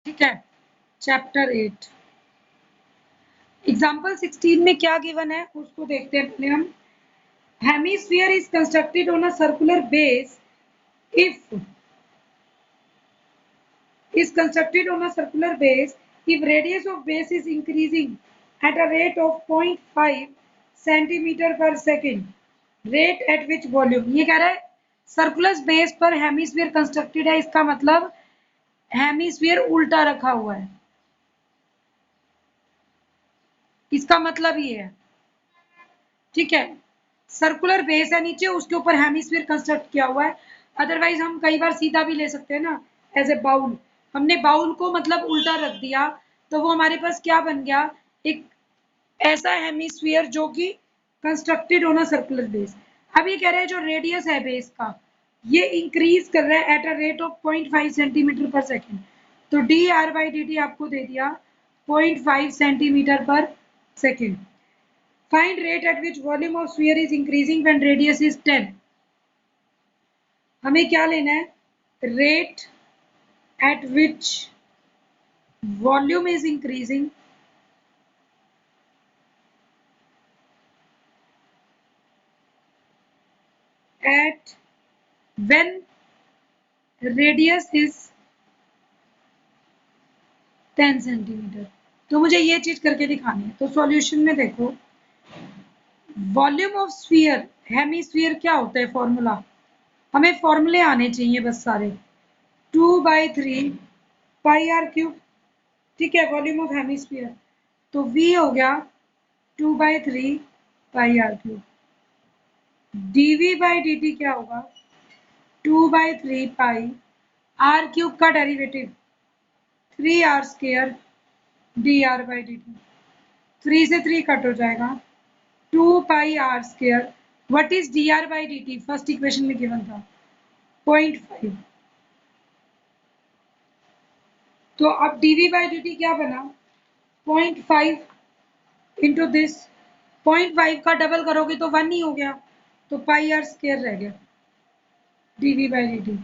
ठीक है, chapter 8। Example 16 में क्या गिवन है उसको देखते हैं पहले हम। Hemisphere is constructed on a circular base if is constructed on a circular base if radius of base is increasing at a rate of 0.5 centimeter per second rate at which volume। ये कह रहा है circular base पर hemisphere constructed है, इसका मतलब hemisphere उल्टा रखा हुआ है, इसका मतलब ये है। ठीक है, सर्कुलर बेस है नीचे, उसके ऊपर हेमिस्फीयर कंस्ट्रक्ट किया हुआ है। अदरवाइज हम कई बार सीधा भी ले सकते हैं ना, एज ए बाउल। हमने बाउल को मतलब उल्टा रख दिया तो वो हमारे पास क्या बन गया, एक ऐसा हेमिस्फीयर जो कि कंस्ट्रक्टेड होना सर्कुलर बेस। अब ये कह रहे हैं जो रेडियस है बेस का ये इंक्रीज कर रहा है eight a rate of 0.5 centimetre per second. तो D R by D T आपको दे दिया 0.5 centimetre per second. Find rate at which volume of sphere is increasing when radius is 10। हमें क्या लेना है, rate at which volume is increasing at when radius is 10 centimetre. तो मुझे ये चीज करके दिखानी है। तो सॉल्यूशन में देखो, वॉल्यूम ऑफ स्फीयर, हेमिस्फीयर क्या होता है फॉर्मूला, हमें फॉर्मूले आने चाहिए बस सारे। 2/3 पाई आर क्यूब, ठीक है, वॉल्यूम ऑफ हेमिस्फीयर। तो V हो गया 2/3 pi R cube. dV by D T क्या होगा, 2/3 पाई आर क्यूब का derivative 3r² D R by D T. 3 से 3 कट हो जाएगा, 2 pi R square. What is D R by D T, first equation में given था 0.5। तो अब dV बाई डी टी क्या बना, 0.5 इंटू दिस, 0.5 का डबल करोगे तो 1 ही हो गया, तो पाई आर स्क्र रह गया dV बाई डी टी।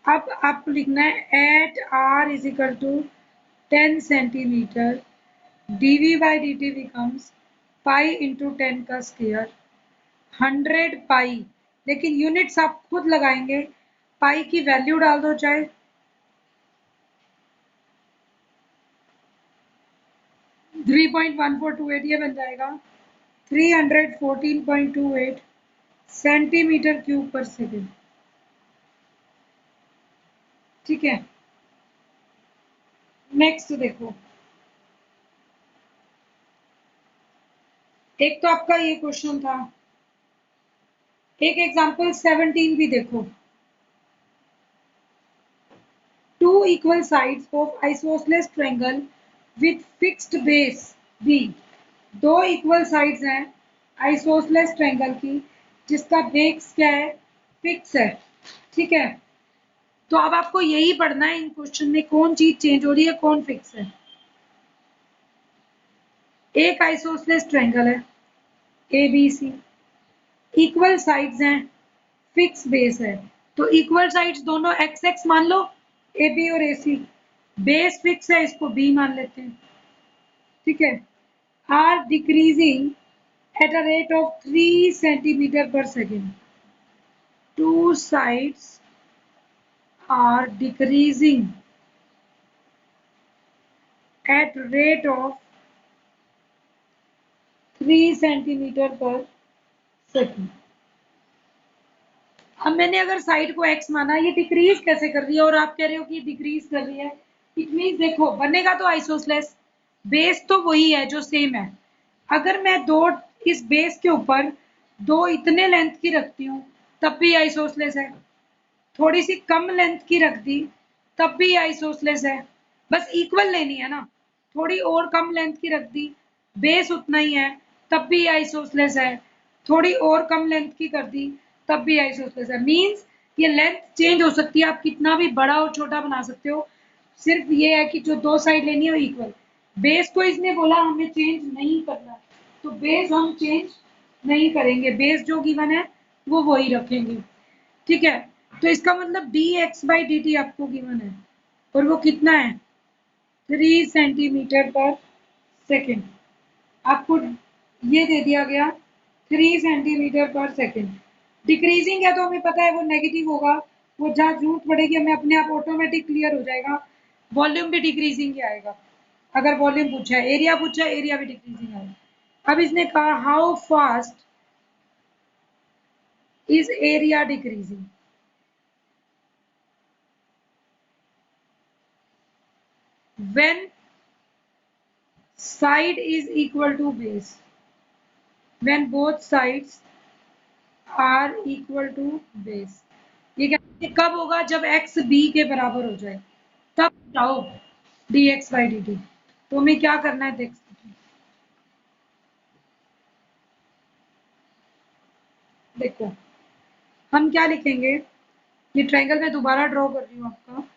अब आपको लिखना है at r is equal to 10 centimetre, dV by D T becomes pi into 10 का स्क्वायर 100 पाई। लेकिन यूनिट्स आप खुद लगाएंगे, पाई की वैल्यू डाल दो चाहे, थ्री 3.1428 ये बन जाएगा 314.28 सेंटीमीटर क्यूब पर सेकेंड। ठीक है, नेक्स्ट देखो, एक तो आपका ये क्वेश्चन था, एक एग्जांपल 17 भी देखो। Two equal sides of isosceles triangle with fixed base B. दो इक्वल साइड्स हैं आइसोसेलेस ट्रायंगल की जिसका बेस क्या है, फिक्स है। ठीक है, तो अब आपको यही पढ़ना है इन क्वेश्चन में, कौन चीज चेंज हो रही है कौन फिक्स है। एक आइसोसेलेस ट्रायंगल है A B C, equal sides हैं, फिक्स बेस है। तो इक्वल साइड्स दोनों एक्स एक्स मान लो, ए बी और ए सी, बेस फिक्स है इसको बी मान लेते हैं। ठीक है, are decreasing at a rate of 3 centimetre per second. Two sides are decreasing at rate of 3 centimetre per second. अब मैंने अगर साइड को x माना, ये डिक्रीज कैसे कर रही है और आप कह रहे हो कि डिक्रीज कर रही है, इट मीन्स देखो बनेगा तो आइसोसेलेस, बेस तो वही है जो सेम है। अगर मैं दो इस बेस के ऊपर दो इतने लेंथ की रखती हूँ तब भी आइसोसेलेस है, थोड़ी सी कम लेंथ की रख दी तब भी आइसोसेलेस है, बस इक्वल लेनी है ना। थोड़ी और कम लेंथ की रख दी, बेस उतना ही है तब भी आइसोसेलेस है, थोड़ी और कम लेंथ की कर दी तब भी आइसोसेलेस है। मींस ये लेंथ चेंज हो सकती है, आप कितना भी बड़ा और छोटा बना सकते हो, सिर्फ ये है कि जो दो साइड लेनी है वो इक्वल। बेस को इसने बोला हमें चेंज नहीं करना, तो बेस हम चेंज नहीं करेंगे, बेस जो गिवन है वो वही रखेंगे। ठीक है, तो इसका मतलब D x by D T आपको गिवन है और वो कितना है 3 सेंटीमीटर पर सेकेंड। आपको ये दे दिया गया 3 सेंटीमीटर पर सेकेंड। डिक्रीजिंग है तो हमें पता है वो नेगेटिव होगा, वो जहाँ जरूरत पड़ेगी हमें अपने आप ऑटोमेटिक क्लियर हो जाएगा। वॉल्यूम भी डिक्रीजिंग ही आएगा। अगर वॉल्यूम पूछा है, एरिया पूछा है, एरिया भी डिक्रीजिंग आएगा। अब इसने कहा how fast is area decreasing. When side is equal to base, when both sides are equal to base, ये क्या कब होगा? जब x b के बराबर हो जाए तब बताओ dx by dt। तो हमें क्या करना है देख देखो, हम क्या लिखेंगे? ये ट्रायंगल मैं दोबारा ड्रॉ कर रही हूँ आपका,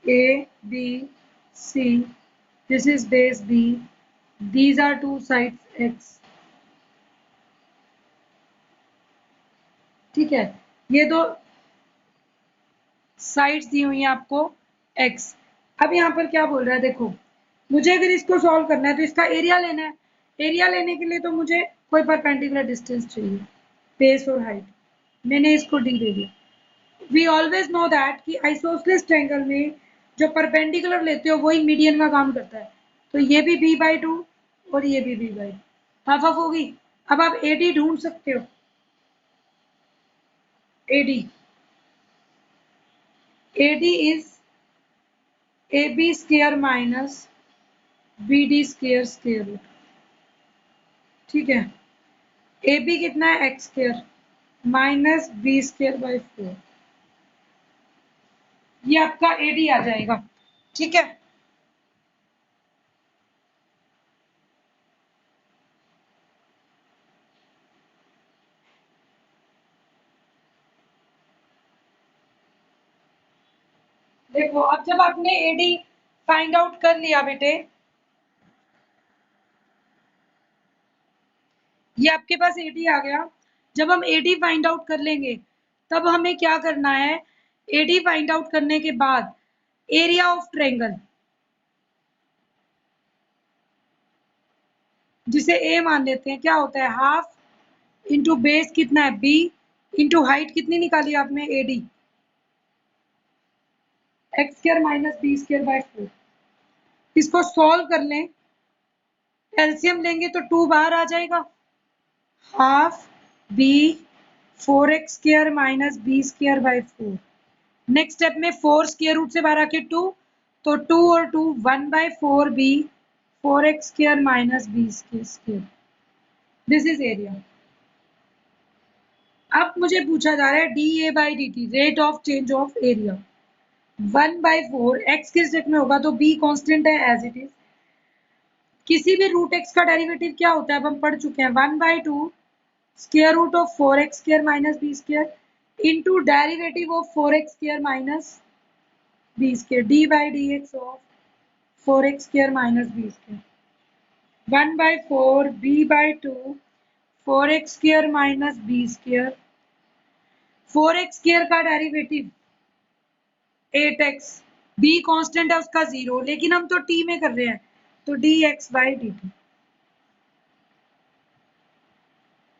a b c, this is base b, these are two sides x। ठीक है, ये दो साइड्स दी हुई हैं आपको x। अब यहाँ पर क्या बोल रहा है देखो, मुझे अगर इसको सॉल्व करना है तो इसका एरिया लेना है। एरिया लेने के लिए तो मुझे कोई परपेंडिकुलर डिस्टेंस चाहिए, बेस और हाइट। मैंने इसको d दे दिया। वी ऑलवेज नो दैट कि आइसोसेलेस ट्रायंगल में जो परपेंडिकुलर लेते हो वही मीडियन का काम करता है। तो ये भी b/2 और ये भी b/2, हाफ हाफ होगी। अब आप AD ढूंढ सकते हो। AD is AB square minus BD square root. ठीक है, AB कितना है? x square minus B square by 4। ये आपका AD आ जाएगा। ठीक है, देखो अब जब आपने AD फाइंड आउट कर लिया बेटे, ये आपके पास AD आ गया। जब हम AD फाइंड आउट कर लेंगे तब हमें क्या करना है? AD फाइंड आउट करने के बाद एरिया ऑफ ट्रायंगल, जिसे A मान लेते हैं, क्या होता है? हाफ इंटू बेस कितना है? B इंटू हाइट कितनी निकाली आपने? AD, x square minus B square by 4। इसको सॉल्व कर लें, एलसीएम लेंगे तो 2 बाहर आ जाएगा, half B 4x square minus B square by 4। Next step में 4 स्क्वायर रूट से बाहर आके 2, तो 2 और 2 1/4 B 4x square minus B square. This is area. अब मुझे पूछा जा रहा है D A by D T, rate of change of area. 1/4 x किस रेट में होगा? तो b कांस्टेंट है एज इट इज। किसी भी रूट x का डेरिवेटिव क्या होता है? अब हम पढ़ चुके हैं, 1/2 square root of 4x square minus B square into derivative of 4x square minus B square, D by D X of 4x square minus B square. 1/4 b/2 4x square minus B square. 4x square का derivative 8x, b constant है उसका 0, लेकिन हम तो t में कर रहे हैं, तो dx by D T.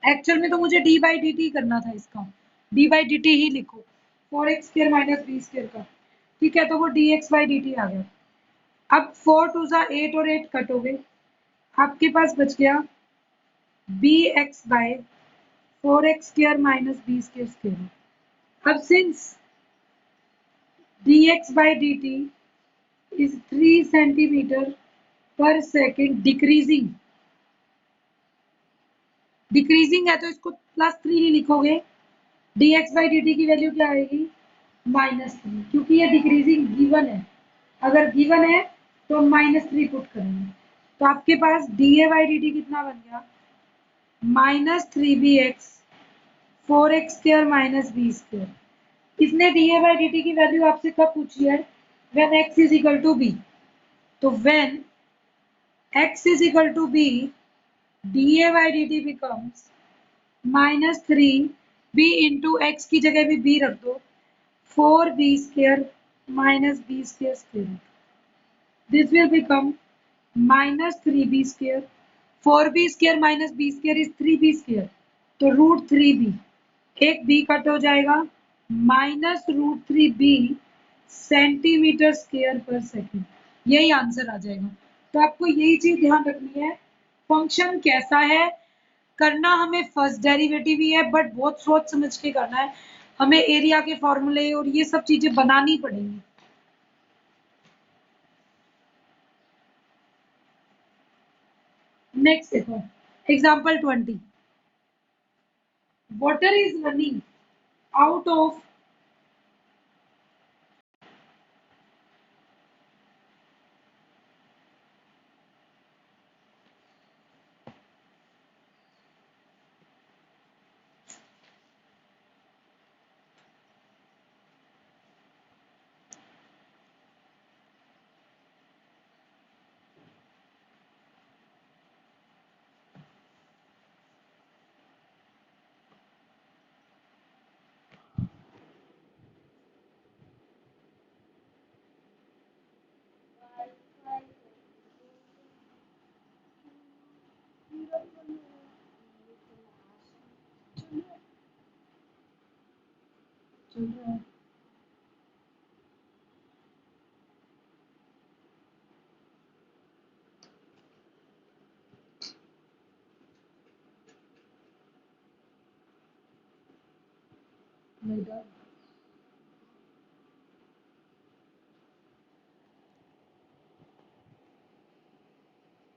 Actual में तो मुझे d बाई डी टी करना था इसका, d बाई डी टी ही लिखो, 4x square minus B square का। ठीक है, तो वो dx बाई डी टी आ गया। अब 4 2 8 और 8 कट हो गए, आपके पास बच गया bx by 4x square minus B square square. अब since dx by dt is 3 centimetre per second decreasing, decreasing है तो इसको +3 नहीं लिखोगे, dx बाई dt की वैल्यू क्या आएगी? -3, क्योंकि ये डिक्रीजिंग गिवन है। अगर गिवन है तो -3 पुट करेंगे, तो आपके पास dA बाई dt कितना बन गया? -3bx 4x square minus B square. इसने dA बाई dt की वैल्यू आपसे कब पूछी है? When x is equal to b। तो when x is equal to b, dA by dt becomes -3 b into x की जगह भी b रख दो, 4b square minus b square square root. This will become minus 3b square. 4b square minus b square is 3b square. तो root 3b, एक b cut हो जाएगा, minus root 3b centimetre square पर second. यही answer आ जाएगा। तो आपको यही चीज ध्यान रखनी है, फंक्शन कैसा है, करना हमें फर्स्ट डेरिवेटिव ही है, बट बहुत सोच समझ के करना है। हमें एरिया के फॉर्मूले और ये सब चीजें बनानी पड़ेंगी। नेक्स्ट देखो, example 20। Water is running out of